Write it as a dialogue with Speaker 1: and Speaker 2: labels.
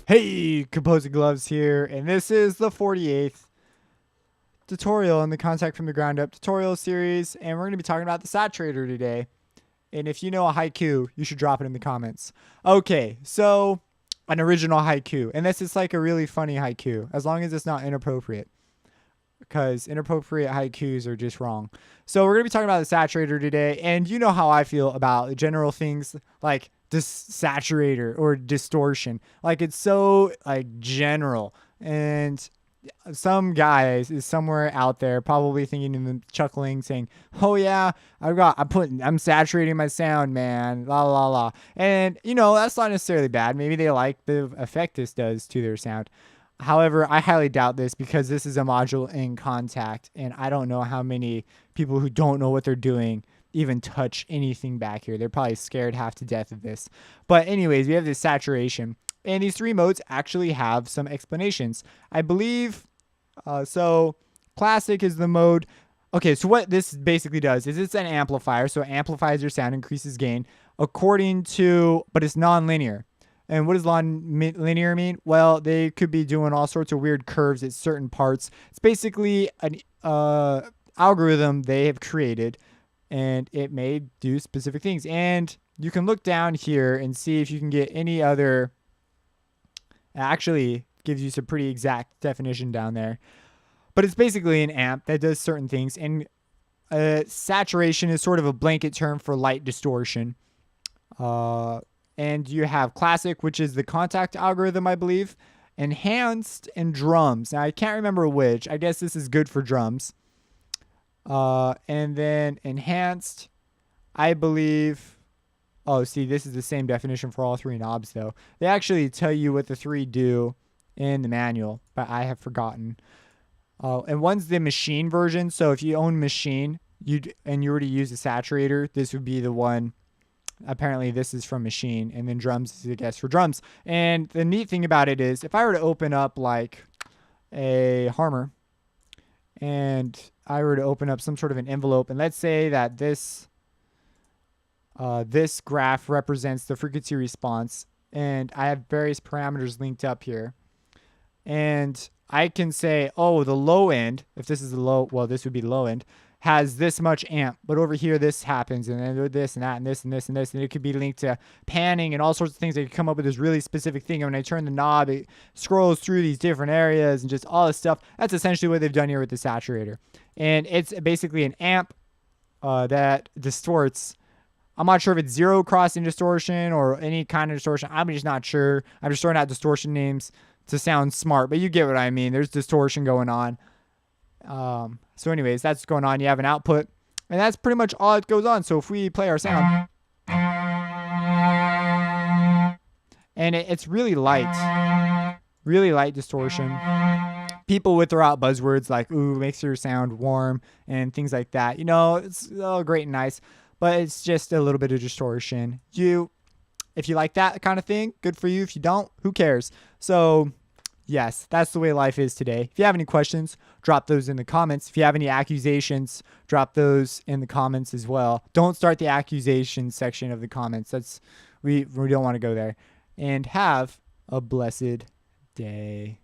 Speaker 1: Hey, Composing Gloves here, and this is the 48th tutorial in the Kontakt from the Ground Up tutorial series, and we're going to be talking about the saturator today. And if you know a haiku, you should drop it in the comments. Okay, so an original haiku, and this is like a really funny haiku, as long as it's not inappropriate, because inappropriate haikus are just wrong. So we're going to be talking about the saturator today, and you know how I feel about general things like saturator or distortion. Like, it's so like general, and some guys is somewhere out there probably thinking and chuckling, saying, "Oh yeah, I'm saturating my sound, man, la la la." And that's not necessarily bad. Maybe they like the effect this does to their sound. However, I highly doubt this, because this is a module in Kontakt, and I don't know how many people who don't know what they're doing even touch anything back here. They're probably scared half to death of this. But anyways, we have this saturation, and these three modes actually have some explanations, I believe. So classic is the mode. Okay, so what this basically does is it's an amplifier, so it amplifies your sound, increases gain but it's non-linear. And what does linear mean? Well, they could be doing all sorts of weird curves at certain parts. It's basically an algorithm they have created, and it may do specific things. And you can look down here and see if you can get any other. It actually gives you some pretty exact definition down there. But it's basically an amp that does certain things. And saturation is sort of a blanket term for light distortion. And you have classic, which is the Kontakt algorithm, I believe. Enhanced and drums. Now, I can't remember which. I guess this is good for drums. And then enhanced, I believe. Oh, see, this is the same definition for all three knobs, though. They actually tell you what the three do in the manual, but I have forgotten. And one's the machine version. So if you own machine, you were to use a saturator, this would be the one. Apparently this is from machine, and then drums is, I guess, for drums. And the neat thing about it is, if I were to open up like a Harmer, and I were to open up some sort of an envelope, and let's say that this graph represents the frequency response, and I have various parameters linked up here, and I can say, oh, the low end, if this is the low, well, this would be the low end, has this much amp, but over here this happens, and then this and that and this and this and this, and it could be linked to panning and all sorts of things. They could come up with this really specific thing, and when I turn the knob, it scrolls through these different areas and just all this stuff. That's essentially what they've done here with the saturator, and it's basically an amp that distorts. I'm not sure if it's zero crossing distortion or any kind of distortion. I'm just not sure. I'm just throwing out distortion names to sound smart, but you get what I mean. There's distortion going on. So anyways, that's what's going on. You have an output, and that's pretty much all that goes on. So if we play our sound, and it's really light distortion. People would throw out buzzwords like, ooh, makes your sound warm and things like that. It's all great and nice, but it's just a little bit of distortion. If you like that kind of thing, good for you. If you don't, who cares? So yes, that's the way life is today. If you have any questions, drop those in the comments. If you have any accusations, drop those in the comments as well. Don't start the accusation section of the comments. We don't want to go there. And have a blessed day.